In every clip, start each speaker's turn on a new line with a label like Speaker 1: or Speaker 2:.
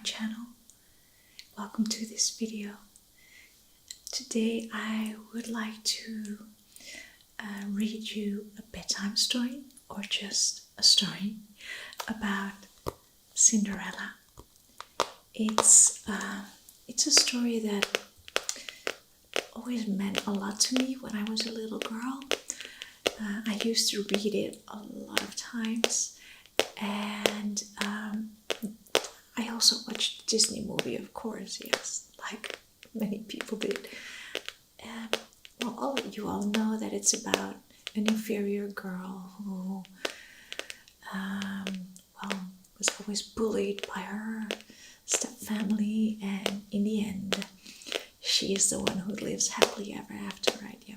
Speaker 1: channel. Welcome to this video. Today I would like to read you a bedtime story, or just a story about Cinderella. It's a story that always meant a lot to me when I was a little girl. I used to read it a lot of times, and I also watched the Disney movie, of course, yes, like many people did. Well, you all know that it's about an inferior girl who was always bullied by her stepfamily, and in the end, she is the one who lives happily ever after, right? Yeah.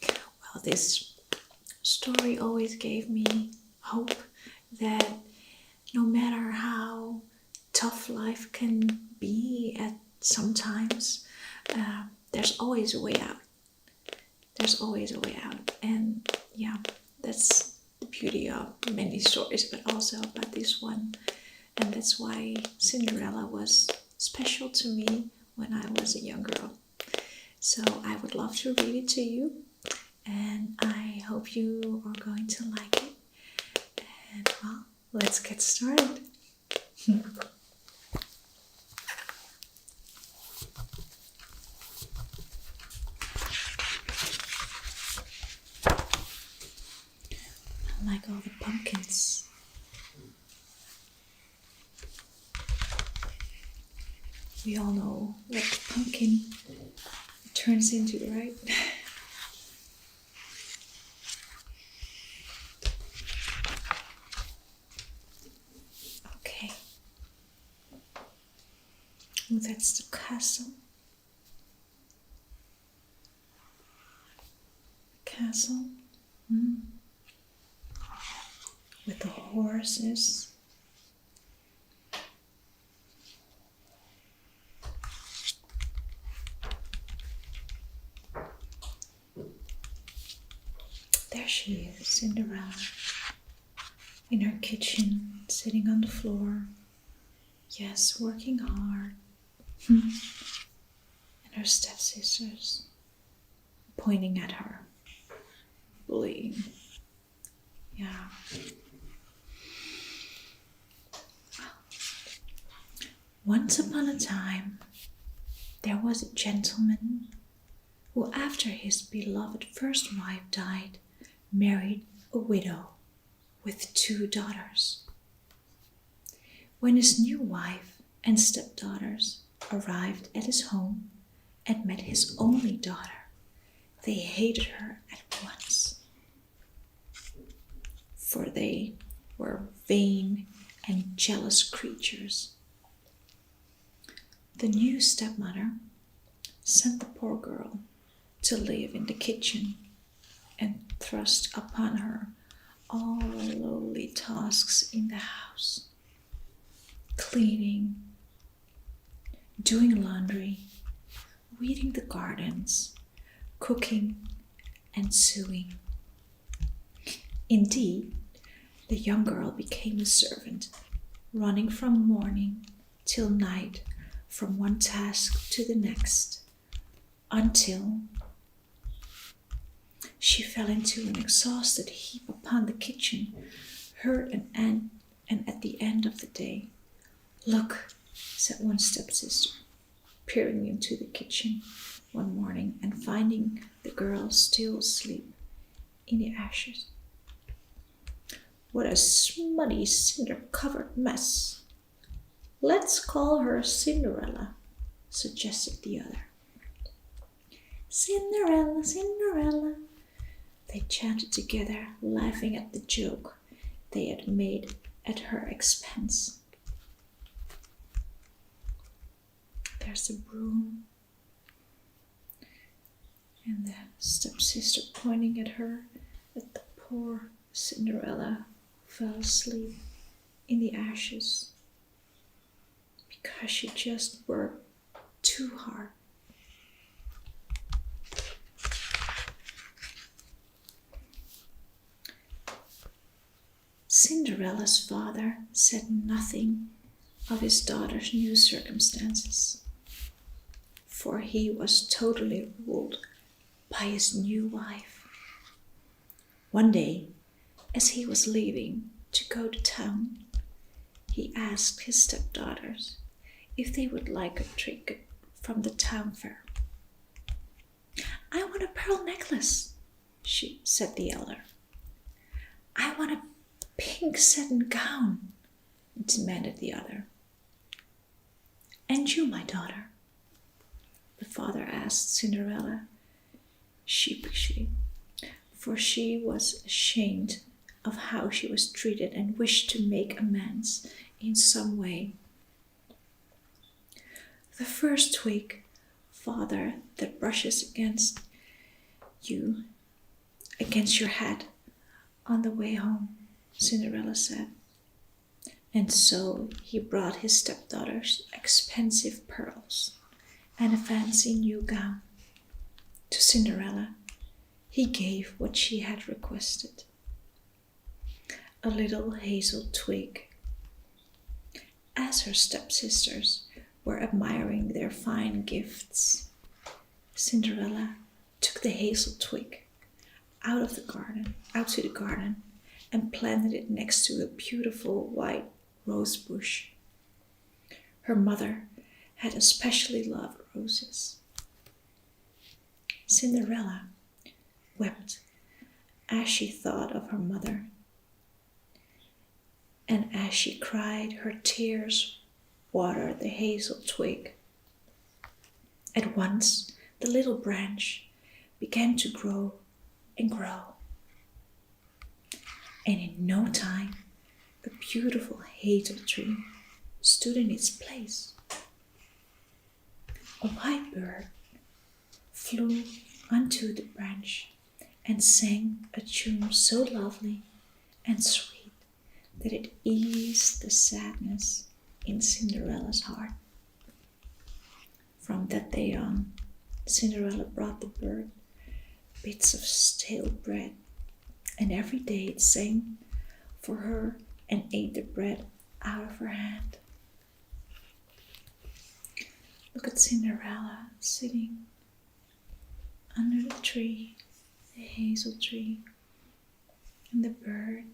Speaker 1: Well, this story always gave me hope that no matter how tough life can be at sometimes, there's always a way out. There's always a way out. And yeah, that's the beauty of many stories, but also about this one. And that's why Cinderella was special to me when I was a young girl. So I would love to read it to you, and I hope you are going to like it. And well, let's get started. I like all the pumpkins. We all know what the pumpkin turns into, right? Okay. Oh, that's the castle. Castle. With the horses. There she is, Cinderella, in her kitchen, sitting on the floor. Yes, working hard. And her stepsisters pointing at her, bullying. Yeah. Once upon a time, there was a gentleman who, after his beloved first wife died, married a widow with 2 daughters. When his new wife and stepdaughters arrived at his home and met his only daughter, they hated her at once, for they were vain and jealous creatures. The new stepmother sent the poor girl to live in the kitchen and thrust upon her all the lowly tasks in the house: cleaning, doing laundry, weeding the gardens, cooking, and sewing. Indeed, the young girl became a servant, running from morning till night from one task to the next, until she fell into an exhausted heap upon the kitchen, hurt and at the end of the day. "Look," said one stepsister, peering into the kitchen one morning and finding the girl still asleep in the ashes. "What a smutty, cinder-covered mess. Let's call her Cinderella," suggested the other. "Cinderella, Cinderella," they chanted together, laughing at the joke they had made at her expense. There's the broom, and the stepsister pointing at her, at the poor Cinderella fell asleep in the ashes because she just worked too hard. Cinderella's father said nothing of his daughter's new circumstances, for he was totally ruled by his new wife. One day, as he was leaving to go to town, he asked his stepdaughters if they would like a trinket from the town fair. "I want a pearl necklace," said the elder. "I want a pink satin gown," demanded the other. "And you, my daughter?" the father asked Cinderella sheepishly, for she was ashamed of how she was treated and wished to make amends in some way. "The first twig, father, that brushes against your head on the way home," Cinderella said. And so he brought his stepdaughters expensive pearls and a fancy new gown. To Cinderella, he gave what she had requested: a little hazel twig. As her stepsisters were admiring their fine gifts, Cinderella took the hazel twig out to the garden, and planted it next to a beautiful white rose bush. Her mother had especially loved roses. Cinderella wept as she thought of her mother, and as she cried, her tears watered the hazel twig. At once, the little branch began to grow and grow, and in no time, a beautiful hazel tree stood in its place. A white bird flew onto the branch and sang a tune so lovely and sweet that it eased the sadness in Cinderella's heart. From that day on, Cinderella brought the bird bits of stale bread, and every day it sang for her and ate the bread out of her hand. Look at Cinderella sitting under the tree, the hazel tree, and the bird.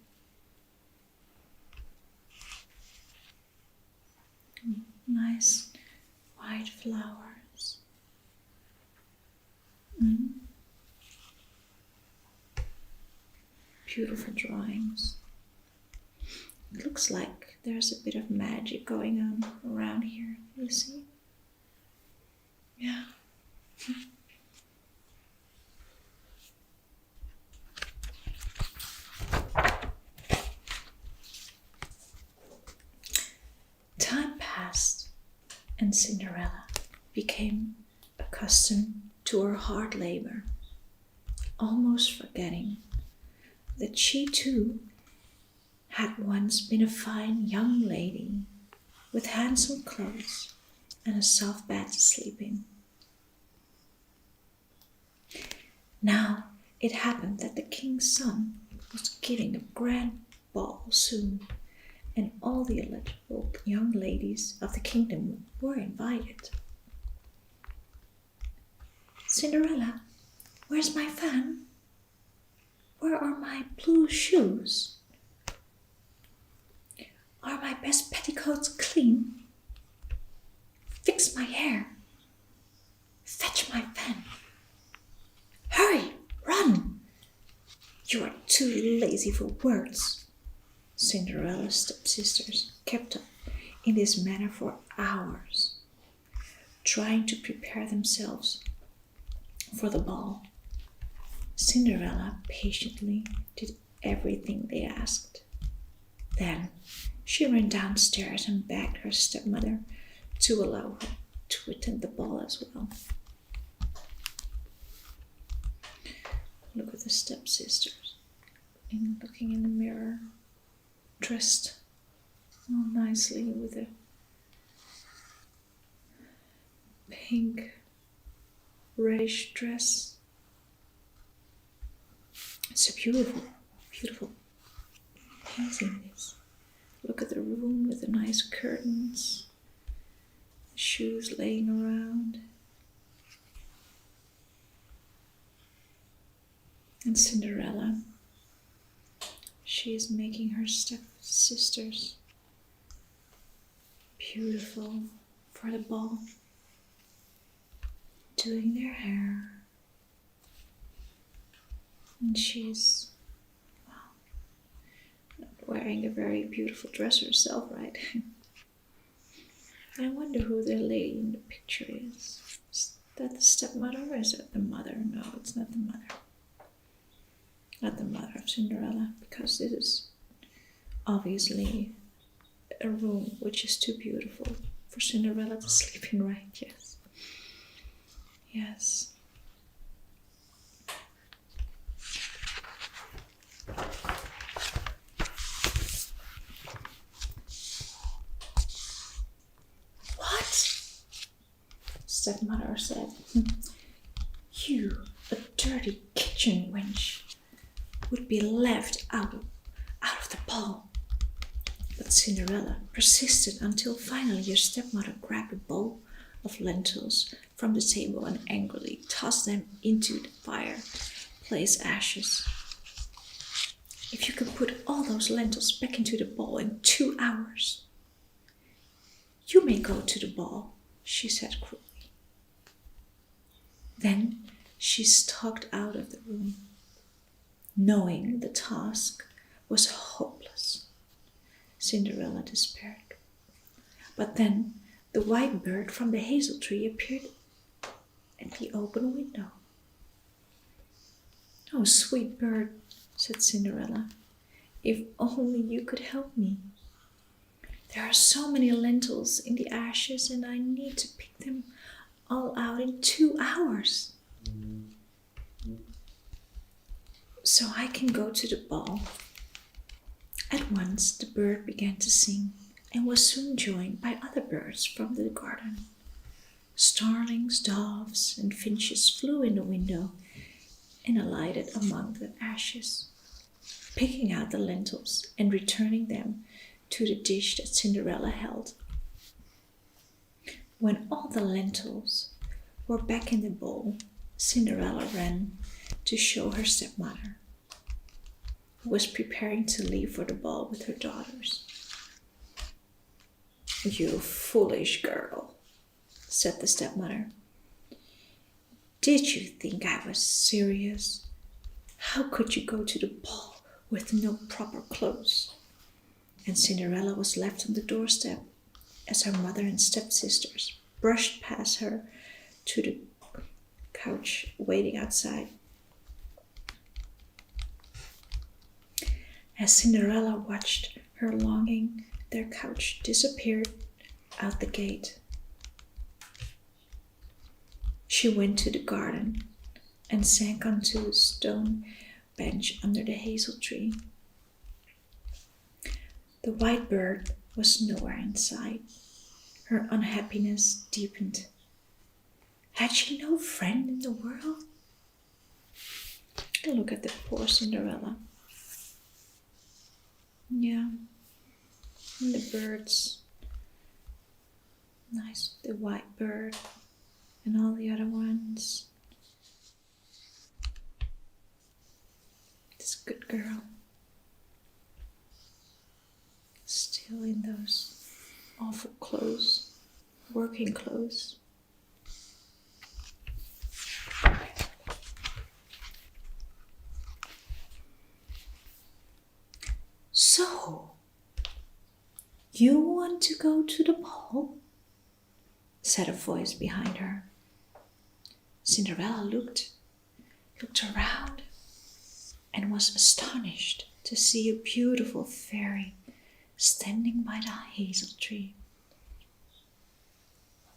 Speaker 1: Nice white flowers. Beautiful drawings. It looks like there's a bit of magic going on around here, you see? Yeah. Time passed, and Cinderella became accustomed to her hard labor, almost forgetting that she too had once been a fine young lady with handsome clothes and a soft bed to sleep in. Now it happened that the king's son was giving a grand ball soon, and all the eligible young ladies of the kingdom were invited. "Cinderella, where's my fan? Where are my blue shoes? Are my best petticoats clean? Fix my hair. Fetch my fan. Hurry, run! You are too lazy for words." Cinderella's stepsisters kept up in this manner for hours, trying to prepare themselves for the ball. Cinderella patiently did everything they asked. Then she ran downstairs and begged her stepmother to allow her to attend the ball as well. Look at the stepsisters looking in the mirror, dressed all nicely with a pink reddish dress. It's a beautiful, beautiful painting, this. Look at the room with the nice curtains, the shoes laying around. And Cinderella, she is making her stepsisters beautiful for the ball, doing their hair. And she's, well, not wearing a very beautiful dress herself, right? I wonder who the lady in the picture is. Is that the stepmother or is it the mother? No, it's not the mother. Not the mother of Cinderella, because this is obviously a room which is too beautiful for Cinderella to sleep in, right? Yes. Yes. What? Stepmother said. You, a dirty kitchen wench, would be left out of the ball. But Cinderella persisted until finally your stepmother grabbed a bowl of lentils from the table and angrily tossed them into the fireplace ashes. If you can put all those lentils back into the bowl in 2 hours, you may go to the ball, she said cruelly. Then she stalked out of the room, knowing the task was hopeless. Cinderella despaired. But then the white bird from the hazel tree appeared at the open window. "Oh, sweet bird," said Cinderella, "if only you could help me. There are so many lentils in the ashes and I need to pick them all out in 2 hours. So I can go to the ball." At once the bird began to sing and was soon joined by other birds from the garden. Starlings, doves, and finches flew in the window and alighted among the ashes, picking out the lentils and returning them to the dish that Cinderella held. When all the lentils were back in the bowl, Cinderella ran to show her stepmother, who was preparing to leave for the ball with her daughters. "You foolish girl," said the stepmother. "Did you think I was serious? How could you go to the ball with no proper clothes?" And Cinderella was left on the doorstep as her mother and stepsisters brushed past her to the couch waiting outside. As Cinderella watched her longing, their couch disappeared out the gate. She went to the garden and sank onto a stone bench under the hazel tree. The white bird was nowhere in sight. Her unhappiness deepened. Had she no friend in the world? Look at the poor Cinderella. Yeah, and the birds. Nice, the white bird and all the other ones. This good girl. Still in those awful clothes, working clothes. "So, you want to go to the ball?" said a voice behind her. Cinderella looked around and was astonished to see a beautiful fairy standing by the hazel tree.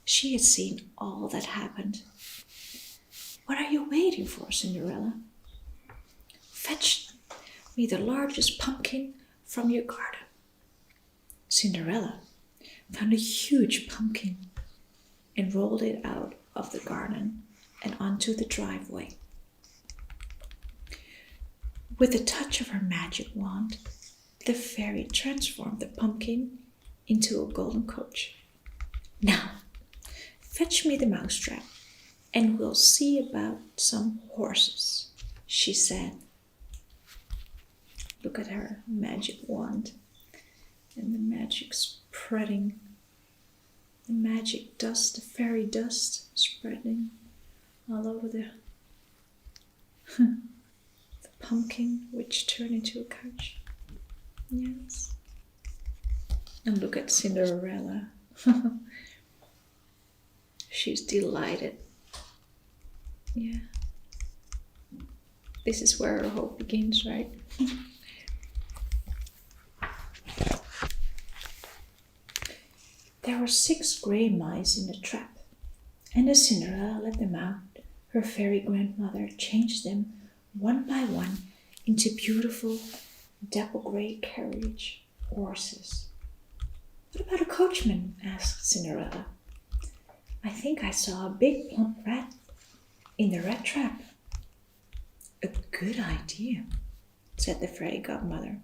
Speaker 1: She had seen all that happened. "What are you waiting for, Cinderella? Fetch me the largest pumpkin from your garden." Cinderella found a huge pumpkin and rolled it out of the garden and onto the driveway. With a touch of her magic wand, the the fairy transformed the pumpkin into a golden coach. Now, fetch me the mousetrap, and we'll see about some horses, she said. Look at her magic wand and the magic spreading, the magic dust, the fairy dust spreading all over the pumpkin, which turned into a couch. Yes. And look at Cinderella. She's delighted. Yeah. This is where her hope begins, right? There were 6 grey mice in the trap, and as Cinderella let them out, her fairy grandmother changed them one by one into beautiful dapple grey carriage horses. What about a coachman? Asked Cinderella. I think I saw a big plump rat in the rat trap. A good idea, said the fairy godmother.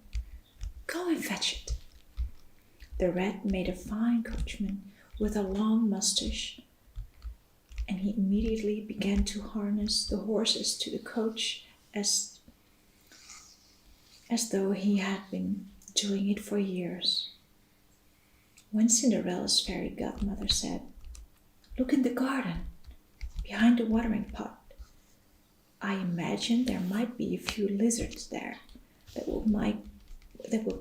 Speaker 1: Go and fetch it. The rat made a fine coachman with a long moustache, and he immediately began to harness the horses to the coach as though he had been doing it for years. When Cinderella's fairy godmother said, Look in the garden, behind the watering pot. I imagine there might be a few lizards there that would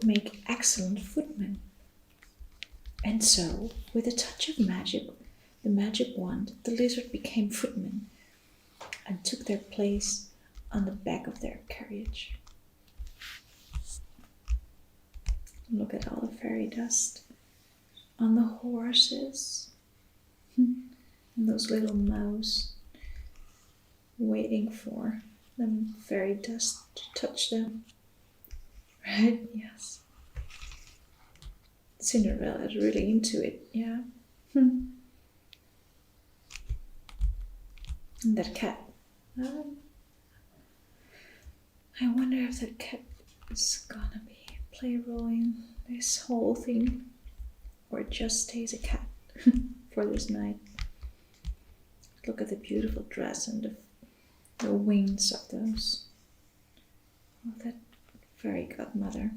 Speaker 1: make excellent footmen. And so, with a touch of magic, the magic wand, the lizard became footmen and took their place on the back of their carriage. Look at all the fairy dust on the horses and those little mouse waiting for the fairy dust to touch them. Right? Yes. Cinderella is really into it, yeah. And that cat. I wonder if that cat is gonna play a role in this whole thing, or it just stays a cat for this night. Look at the beautiful dress and the wings of that fairy godmother.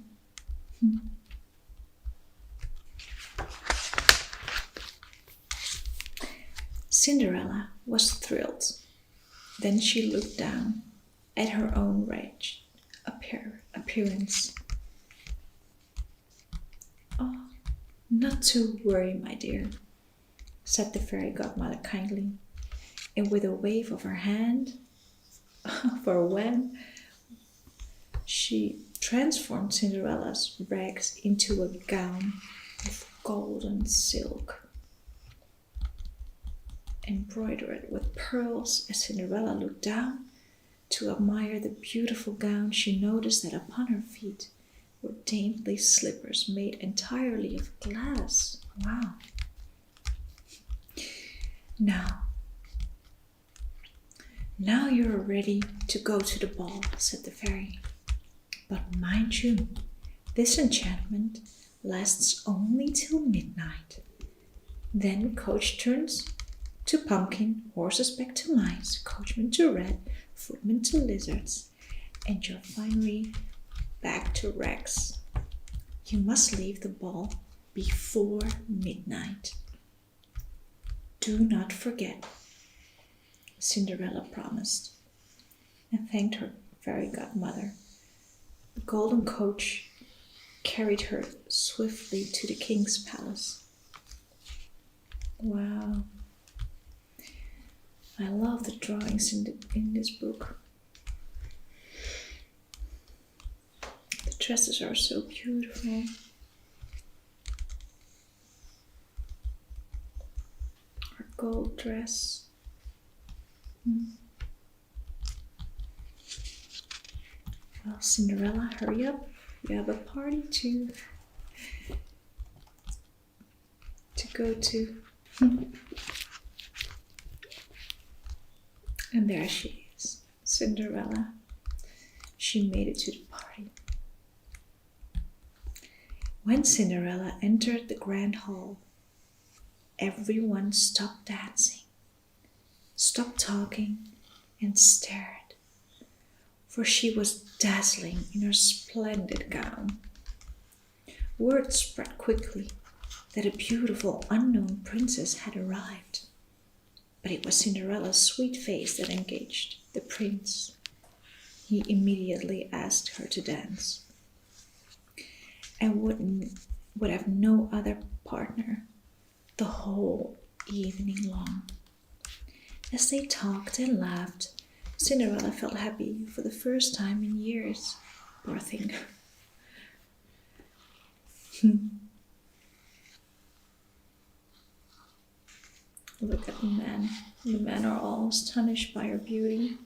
Speaker 1: Cinderella was thrilled. Then she looked down at her own wretched appearance. Oh, not to worry, my dear, said the fairy godmother kindly, and with a wave of her hand, for when she transformed Cinderella's rags into a gown of golden silk, embroidered with pearls. As Cinderella looked down to admire the beautiful gown, she noticed that upon her feet were dainty slippers made entirely of glass. Wow. Now you're ready to go to the ball, said the fairy. But mind you, this enchantment lasts only till midnight. Then coach turns to pumpkin, horses back to mice, coachman to rat, footman to lizards, and your finery back to rags. You must leave the ball before midnight. Do not forget, Cinderella promised, and thanked her fairy godmother. The golden coach carried her swiftly to the king's palace. Wow. I love the drawings in this book. The dresses are so beautiful. Her gold dress. Well, Cinderella, hurry up. You have a party to go to. And there she is, Cinderella. She made it to the party. When Cinderella entered the grand hall, everyone stopped dancing, stopped talking, and stared, for she was dazzling in her splendid gown. Word spread quickly that a beautiful unknown princess had arrived. But it was Cinderella's sweet face that engaged the prince. He immediately asked her to dance, and would have no other partner the whole evening long. As they talked and laughed, Cinderella felt happy for the first time in years. Poor thing. Look at the men. The men are all astonished by her beauty.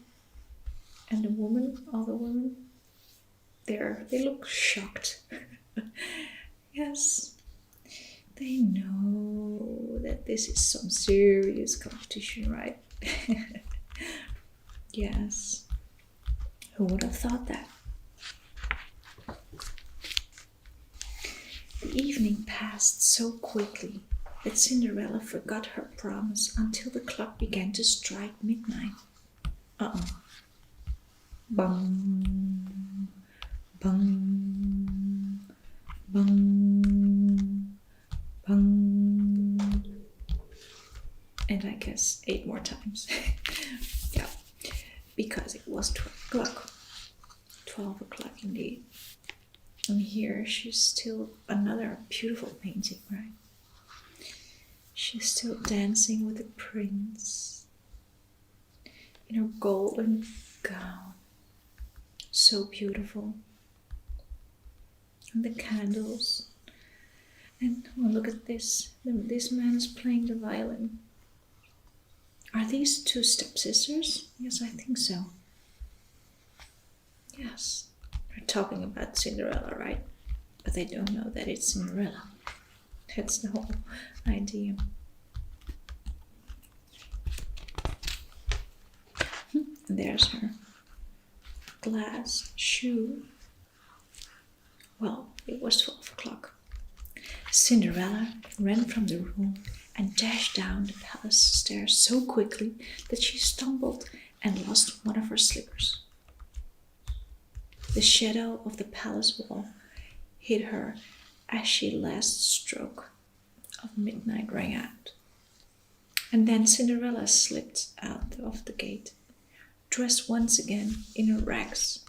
Speaker 1: And the woman, all the women, they look shocked. Yes, they know that this is some serious competition, right? Yes. Who would have thought that? The evening passed so quickly that Cinderella forgot her promise until the clock began to strike midnight. Bung, bung, bung, bung. And I guess 8 more times. Yeah, because it was 12 o'clock. 12 o'clock indeed. And here she's still another beautiful painting, right? She's still dancing with the prince in her golden gown. So beautiful. And the candles. And oh, look at this. This man is playing the violin. Are these 2 stepsisters? Yes, I think so. Yes. They're talking about Cinderella, right? But they don't know that it's Cinderella. That's the whole idea. And there's her glass shoe. Well, it was 12 o'clock. Cinderella ran from the room and dashed down the palace stairs so quickly that she stumbled and lost one of her slippers. The shadow of the palace wall hid her as she last stroke of midnight rang out. And then Cinderella slipped out of the gate, dressed once again in her rags.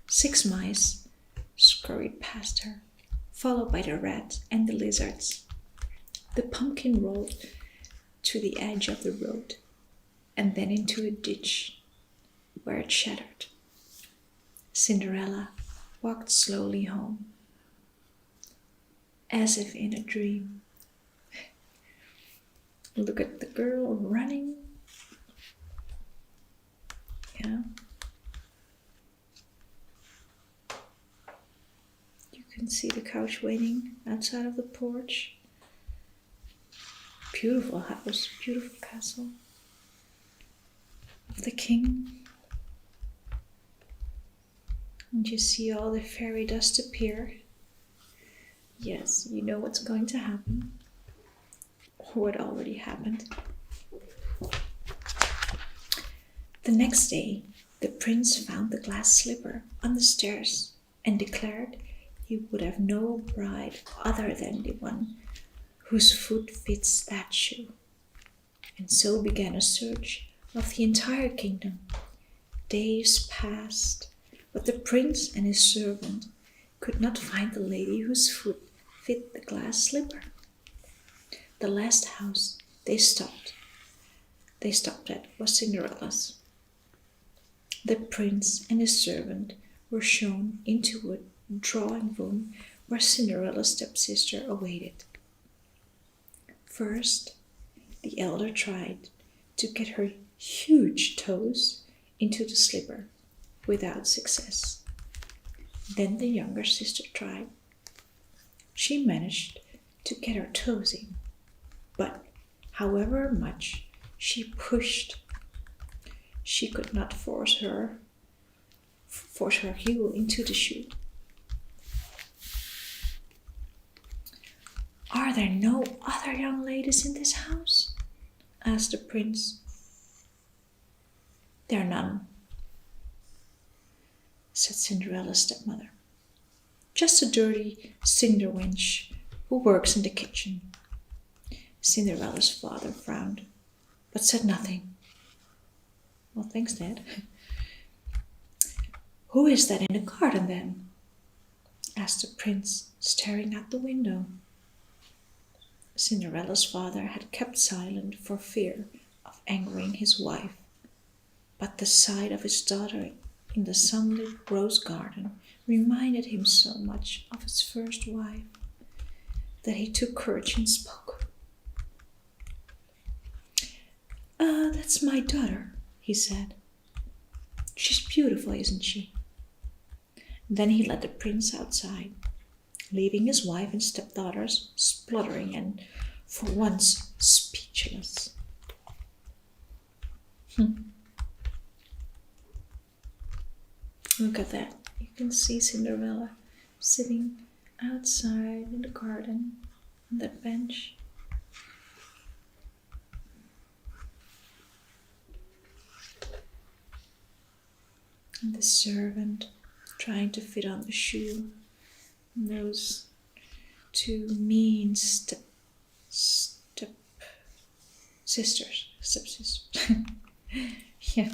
Speaker 1: 6 mice scurried past her, followed by the rat and the lizards. The pumpkin rolled to the edge of the road and then into a ditch where it shattered. Cinderella walked slowly home, as if in a dream. Look at the girl running. Yeah. You can see the couch waiting outside of the porch. Beautiful house, beautiful castle of the king. And you see all the fairy dust appear. Yes, you know what's going to happen. Or what already happened. The next day, the prince found the glass slipper on the stairs and declared he would have no bride other than the one whose foot fits that shoe. And so began a search of the entire kingdom. Days passed, but the prince and his servant could not find the lady whose foot fit the glass slipper. The last house they stopped at was Cinderella's. The prince and his servant were shown into a drawing room where Cinderella's stepsister awaited. First, the elder tried to get her huge toes into the slipper without success. Then the younger sister tried. She managed to get her toes in, but however much she pushed, she could not force her heel into the shoe. Are there no other young ladies in this house? Asked the prince. There are none, said Cinderella's stepmother. Just a dirty cinder wench who works in the kitchen. Cinderella's father frowned, but said nothing. Well, thanks, Dad. Who is that in the garden, then? Asked the prince, staring out the window. Cinderella's father had kept silent for fear of angering his wife, but the sight of his daughter in the sunlit rose garden reminded him so much of his first wife that he took courage and spoke. That's my daughter, he said. She's beautiful, isn't she? Then he led the prince outside, leaving his wife and stepdaughters spluttering and, for once, speechless. Look at that. You can see Cinderella sitting outside in the garden on that bench. And the servant trying to fit on the shoe. And those two mean stepsisters. Yeah.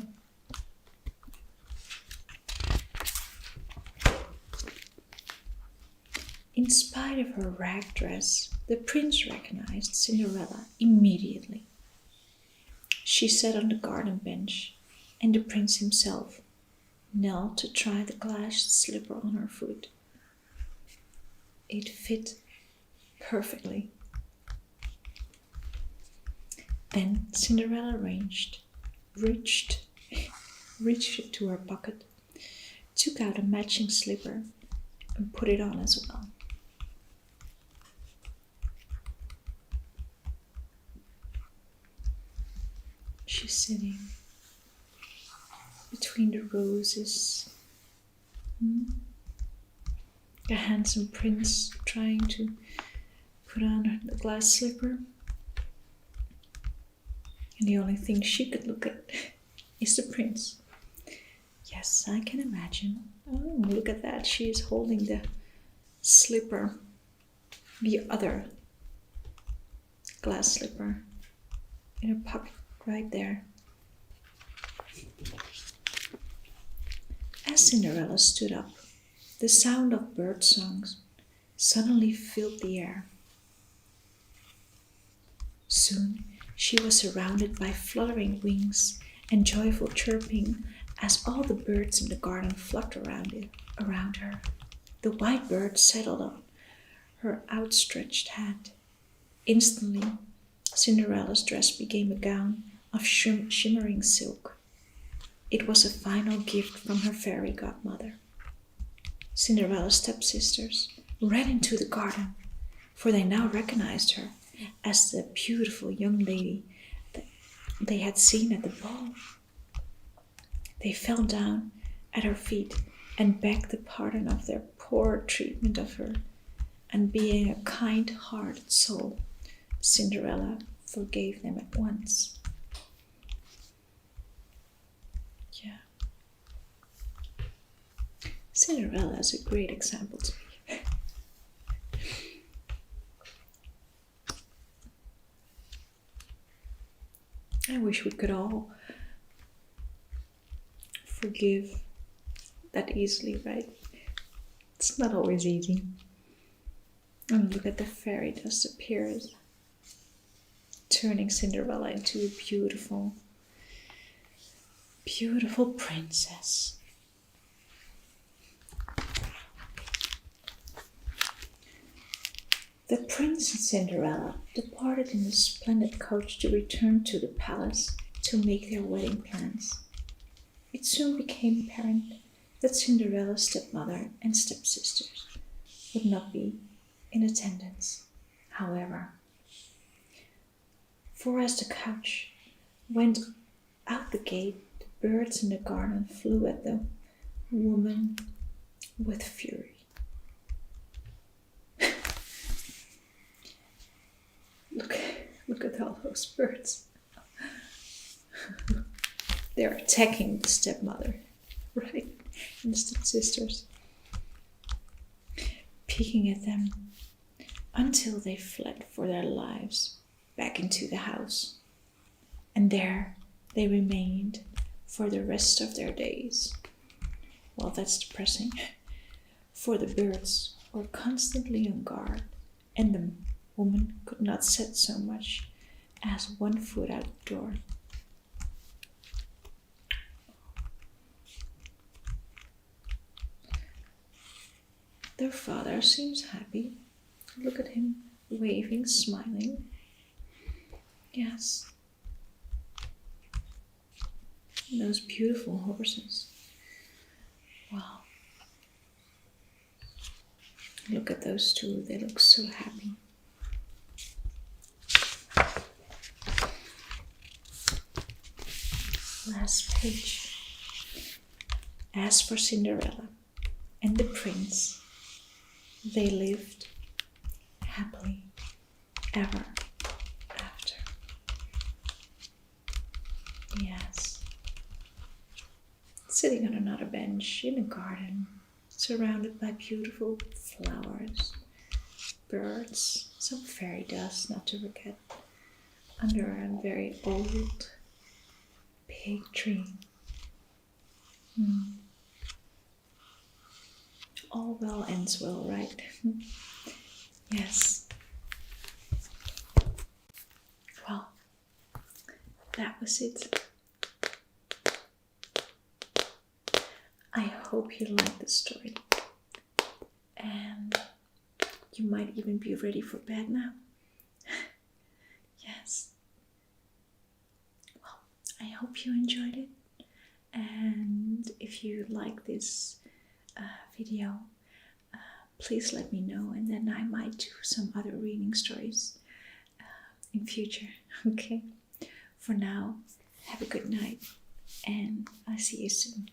Speaker 1: In spite of her rag dress, the prince recognized Cinderella immediately. She sat on the garden bench, and the prince himself knelt to try the glass slipper on her foot. It fit perfectly. Then Cinderella reached into her pocket, took out a matching slipper, and put it on as well. She's sitting between the roses. A handsome prince trying to put on the glass slipper. And the only thing she could look at is the prince. Yes, I can imagine. Oh, look at that. She is holding the slipper, the other glass slipper, in her pocket right there. As Cinderella stood up, the sound of bird songs suddenly filled the air. Soon she was surrounded by fluttering wings and joyful chirping as all the birds in the garden flocked around her. The white bird settled on her outstretched hand. Instantly, Cinderella's dress became a gown of shimmering silk. It was a final gift from her fairy godmother. Cinderella's stepsisters ran into the garden, for they now recognized her as the beautiful young lady that they had seen at the ball. They fell down at her feet and begged the pardon of their poor treatment of her, and being a kind-hearted soul, Cinderella forgave them at once. Yeah. Cinderella is a great example to me. I wish we could all forgive that easily, right? It's not always easy. And look at the fairy dust appears, turning Cinderella into a beautiful, beautiful princess. The prince and Cinderella departed in a splendid coach to return to the palace to make their wedding plans. It soon became apparent that Cinderella's stepmother and stepsisters would not be in attendance, however. For as the coach went out the gate, the birds in the garden flew at the woman with fury. Look at all those birds. They're attacking the stepmother, right? And the stepsisters. Peeking at them until they fled for their lives back into the house. And there they remained for the rest of their days. Well, that's depressing, for the birds were constantly on guard, and the woman could not set so much as one foot out the door. Their father seems happy. Look at him, waving, smiling. Yes. And those beautiful horses. Wow. Look at those two, they look so happy. Last page. As for Cinderella and the prince, they lived happily ever after. Yes. Sitting on another bench in a garden, surrounded by beautiful flowers, birds, some fairy dust, not to forget, under a very old big tree. All well ends well, right? Yes. Well, that was it. I hope you liked the story. And you might even be ready for bed now. Yes. Well, I hope you enjoyed it. And if you like this video, please let me know, and then I might do some other reading stories in future. Okay? For now, have a good night, and I'll see you soon.